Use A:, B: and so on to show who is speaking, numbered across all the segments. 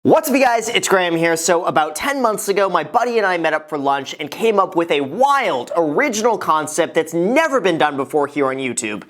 A: What's up, you guys? It's Graham here. So about 10 months ago, my buddy and I met up for lunch and came up with a wild, original concept that's never been done before here on YouTube: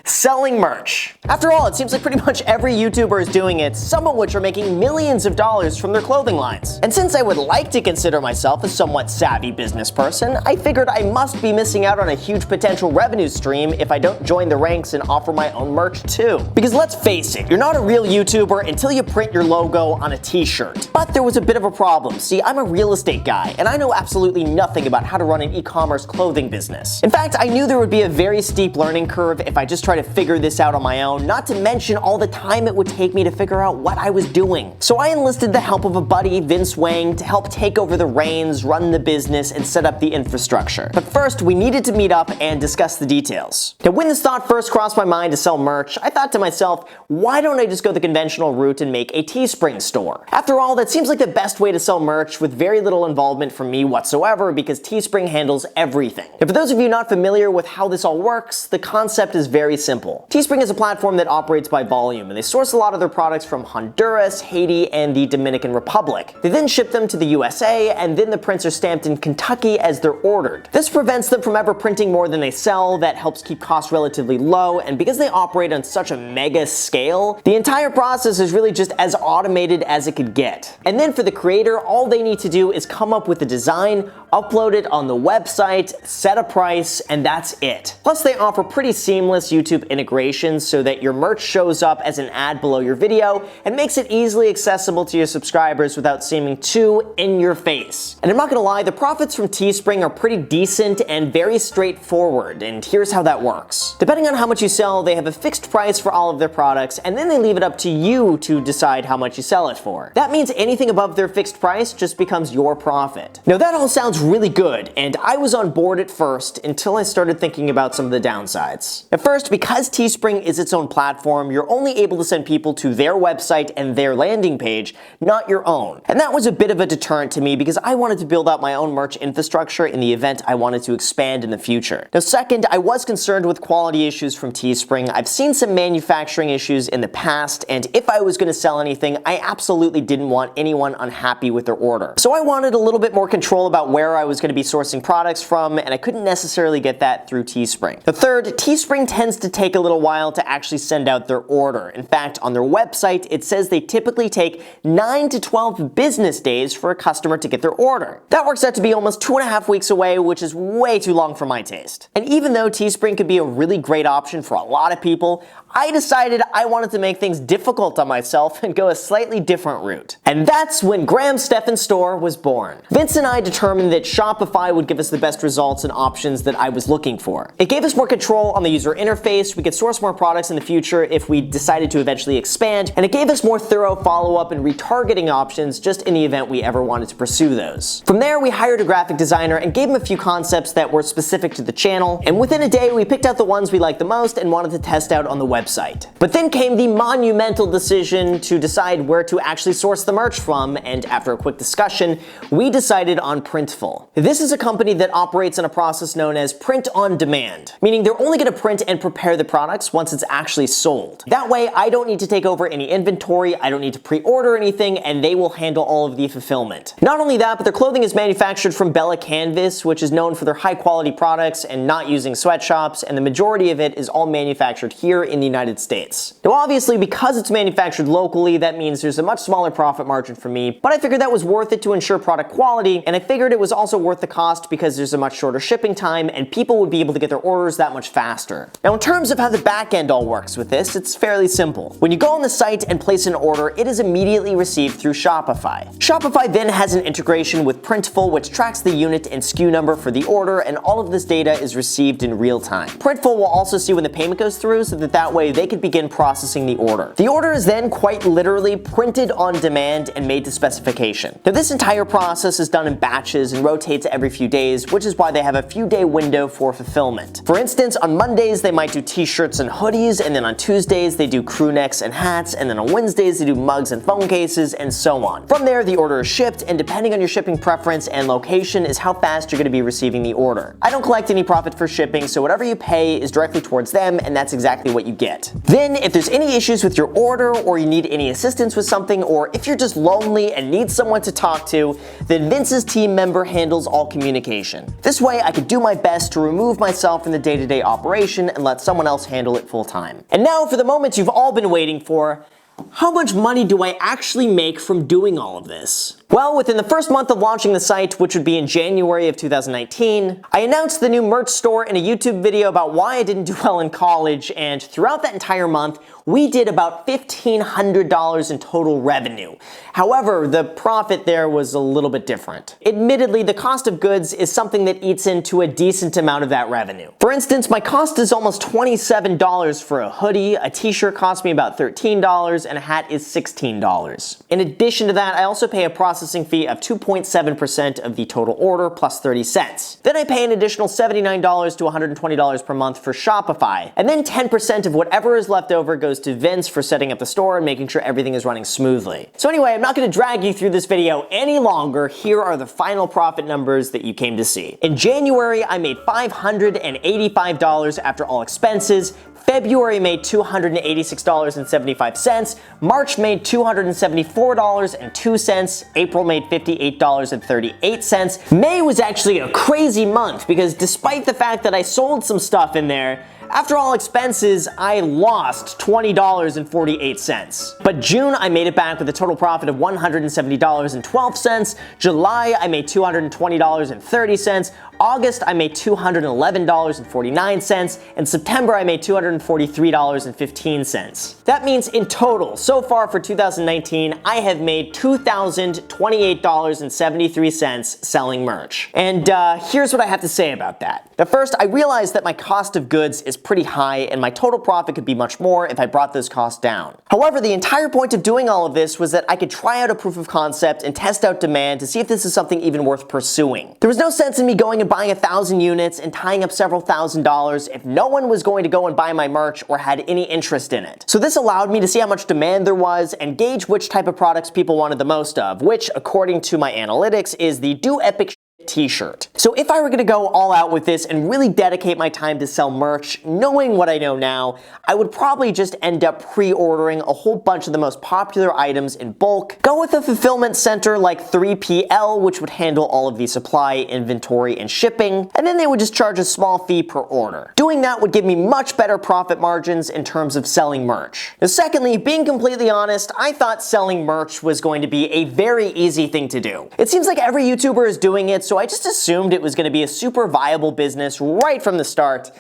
A: selling merch. After all, it seems like pretty much every YouTuber is doing it, some of which are making millions of dollars from their clothing lines. And since I would like to consider myself a somewhat savvy business person, I figured I must be missing out on a huge potential revenue stream if I don't join the ranks and offer my own merch too. Because let's face it, you're not a real YouTuber until you print your logo on a t-shirt. But there was a bit of a problem. See, I'm a real estate guy, and I know absolutely nothing about how to run an e-commerce clothing business. In fact, I knew there would be a very steep learning curve if I just tried to figure this out on my own, not to mention all the time it would take me to figure out what I was doing. So I enlisted the help of a buddy, Vince Wang, to help take over the reins, run the business, and set up the infrastructure. But first, we needed to meet up and discuss the details. Now, when this thought first crossed my mind to sell merch, I thought to myself, why don't I just go the conventional route and make a Teespring store? After all, that seems like the best way to sell merch with very little involvement from me whatsoever, because Teespring handles everything. Now, for those of you not familiar with how this all works, the concept is very simple. Teespring is a platform that operates by volume, and they source a lot of their products from Honduras, Haiti, and the Dominican Republic. They then ship them to the USA, and then the prints are stamped in Kentucky as they're ordered. This prevents them from ever printing more than they sell, that helps keep costs relatively low, and because they operate on such a mega scale, the entire process is really just as automated as it could get. And then for the creator, all they need to do is come up with a design, upload it on the website, set a price, and that's it. Plus, they offer pretty seamless YouTube integrations so that your merch shows up as an ad below your video and makes it easily accessible to your subscribers without seeming too in your face. And I'm not gonna lie, the profits from Teespring are pretty decent and very straightforward, and here's how that works. Depending on how much you sell, they have a fixed price for all of their products, and then they leave it up to you to decide how much you sell it for. That means anything above their fixed price just becomes your profit. Now, that all sounds really good, and I was on board at first until I started thinking about some of the downsides. At first, because Teespring is its own platform, you're only able to send people to their website and their landing page, not your own. And that was a bit of a deterrent to me because I wanted to build out my own merch infrastructure in the event I wanted to expand in the future. Now, second, I was concerned with quality issues from Teespring. I've seen some manufacturing issues in the past, and if I was going to sell anything, I absolutely didn't want anyone unhappy with their order. So I wanted a little bit more control about where I was going to be sourcing products from, and I couldn't necessarily get that through Teespring. The third, Teespring tends to take a little while to actually send out their order. In fact, on their website, it says they typically take 9 to 12 business days for a customer to get their order. That works out to be almost 2.5 weeks away, which is way too long for my taste. And even though Teespring could be a really great option for a lot of people, I decided I wanted to make things difficult on myself and go a slightly different route. And that's when Graham Stephan's store was born. Vince and I determined that Shopify would give us the best results and options that I was looking for. It gave us more control on the user interface, we could source more products in the future if we decided to eventually expand, and it gave us more thorough follow-up and retargeting options just in the event we ever wanted to pursue those. From there, we hired a graphic designer and gave him a few concepts that were specific to the channel, and within a day, we picked out the ones we liked the most and wanted to test out on the website. But then came the monumental decision to decide where to actually source the merch from, and after a quick discussion, we decided on Printful. This is a company that operates on a process known as print on demand, meaning they're only going to print and prepare the products once it's actually sold. That way, I don't need to take over any inventory, I don't need to pre-order anything, and they will handle all of the fulfillment. Not only that, but their clothing is manufactured from Bella Canvas, which is known for their high quality products and not using sweatshops, and the majority of it is all manufactured here in the United States. Now, obviously, because it's manufactured locally, that means there's a much smaller profit margin for me, but I figured that was worth it to ensure product quality, and I figured it was also worth the cost because there's a much shorter shipping time and people would be able to get their orders that much faster. Now, in terms of how the back end all works with this, it's fairly simple. When you go on the site and place an order, it is immediately received through Shopify. Shopify then has an integration with Printful, which tracks the unit and SKU number for the order, and all of this data is received in real time. Printful will also see when the payment goes through so that way they can begin processing the order. The order is then quite literally printed on demand and made to specification. Now, this entire process is done in batches and rotates every few days, which is why they have a few-day window for fulfillment. For instance, on Mondays they might do t-shirts and hoodies, and then on Tuesdays they do crew necks and hats, and then on Wednesdays they do mugs and phone cases, and so on. From there, the order is shipped, and depending on your shipping preference and location is how fast you're going to be receiving the order. I don't collect any profit for shipping, so whatever you pay is directly towards them, and that's exactly what you get get. Then, if there's any issues with your order, or you need any assistance with something, or if you're just lonely and need someone to talk to, then Vince's team member handles all communication. This way, I could do my best to remove myself from the day-to-day operation and let someone else handle it full time. And now for the moment you've all been waiting for. How much money do I actually make from doing all of this? Well, within the first month of launching the site, which would be in January of 2019, I announced the new merch store in a YouTube video about why I didn't do well in college, and throughout that entire month, we did about $1,500 in total revenue. However, the profit there was a little bit different. Admittedly, the cost of goods is something that eats into a decent amount of that revenue. For instance, my cost is almost $27 for a hoodie, a t-shirt cost me about $13, and a hat is $16. In addition to that, I also pay a processing fee of 2.7% of the total order plus 30 cents. Then I pay an additional $79 to $120 per month for Shopify, and then 10% of whatever is left over goes to Vince for setting up the store and making sure everything is running smoothly. So anyway, I'm not going to drag you through this video any longer. Here are the final profit numbers that you came to see. In January, I made $585 after all expenses. February made $286.75, March made $274.02, April made $58.38. May was actually a crazy month because despite the fact that I sold some stuff in there, after all expenses, I lost $20.48. But June, I made it back with a total profit of $170.12. July, I made $220.30. August, I made $211.49, and September, I made $243.15. That means in total, so far for 2019, I have made $2,028.73 selling merch. And here's what I have to say about that. But first, I realized that my cost of goods is pretty high, and my total profit could be much more if I brought those costs down. However, the entire point of doing all of this was that I could try out a proof of concept and test out demand to see if this is something even worth pursuing. There was no sense in me going and buying 1,000 units and tying up several $1,000s if no one was going to go and buy my merch or had any interest in it. So this allowed me to see how much demand there was and gauge which type of products people wanted the most of, which, according to my analytics, is the Do Epic t-shirt. So if I were going to go all out with this and really dedicate my time to sell merch, knowing what I know now, I would probably just end up pre-ordering a whole bunch of the most popular items in bulk, go with a fulfillment center like 3PL, which would handle all of the supply, inventory, and shipping, and then they would just charge a small fee per order. Doing that would give me much better profit margins in terms of selling merch. Now, secondly, being completely honest, I thought selling merch was going to be a very easy thing to do. It seems like every YouTuber is doing it, so I just assumed it was going to be a super viable business right from the start.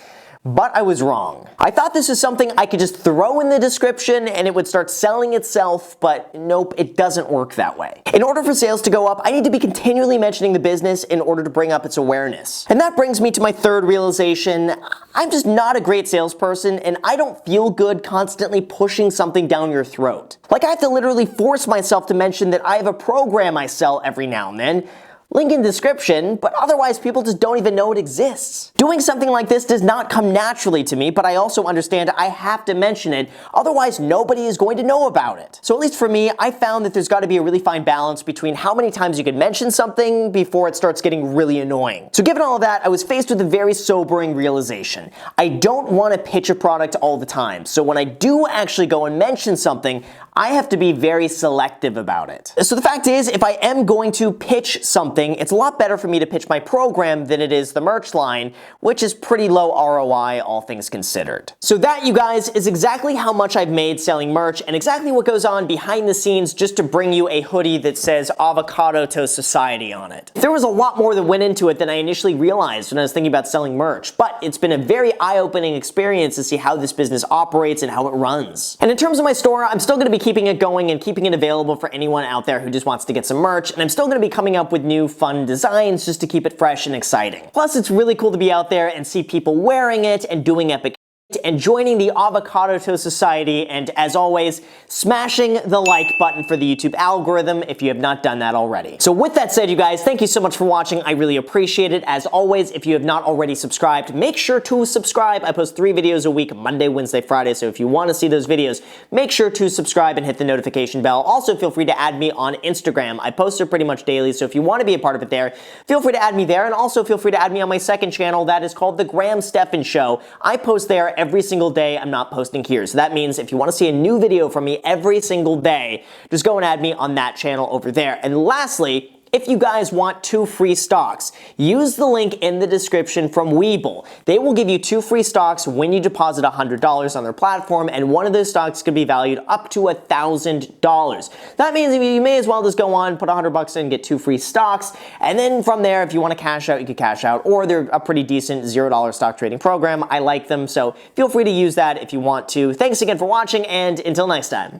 A: But I was wrong. I thought this was something I could just throw in the description and it would start selling itself, but nope, it doesn't work that way. In order for sales to go up, I need to be continually mentioning the business in order to bring up its awareness. And that brings me to my third realization. I'm just not a great salesperson, and I don't feel good constantly pushing something down your throat. Like, I have to literally force myself to mention that I have a program I sell every now and then. Link in description, but otherwise people just don't even know it exists. Doing something like this does not come naturally to me, but I also understand I have to mention it, otherwise nobody is going to know about it. So at least for me, I found that there's got to be a really fine balance between how many times you can mention something before it starts getting really annoying. So given all of that, I was faced with a very sobering realization. I don't want to pitch a product all the time, so when I do actually go and mention something, I have to be very selective about it. So the fact is, if I am going to pitch something, it's a lot better for me to pitch my program than it is the merch line, which is pretty low ROI, all things considered. So that, you guys, is exactly how much I've made selling merch and exactly what goes on behind the scenes just to bring you a hoodie that says Avocado Toast Society on it. There was a lot more that went into it than I initially realized when I was thinking about selling merch, but it's been a very eye-opening experience to see how this business operates and how it runs. And in terms of my store, I'm still going to be keeping it going and keeping it available for anyone out there who just wants to get some merch, and I'm still going to be coming up with new fun designs just to keep it fresh and exciting. Plus, it's really cool to be out there and see people wearing it and doing epic and joining the Avocado Toast Society, and as always, smashing the like button for the YouTube algorithm if you have not done that already. So with that said, you guys, thank you so much for watching. I really appreciate it. As always, if you have not already subscribed, make sure to subscribe. I post 3 videos a week, Monday, Wednesday, Friday, so if you want to see those videos, make sure to subscribe and hit the notification bell. Also, feel free to add me on Instagram. I post it pretty much daily, so if you want to be a part of it there, feel free to add me there, and also feel free to add me on my second channel that is called The Graham Stephan Show. I post there there every single day. I'm not posting here. So that means if you want to see a new video from me every single day, just go and add me on that channel over there. And lastly, if you guys want 2 free stocks, use the link in the description from Webull. They will give you 2 free stocks when you deposit $100 on their platform, and one of those stocks could be valued up to $1,000. That means you may as well just go on, put $100 in, get 2 free stocks, and then from there, if you want to cash out, you can cash out, or they're a pretty decent $0 stock trading program. I like them, so feel free to use that if you want to. Thanks again for watching, and until next time.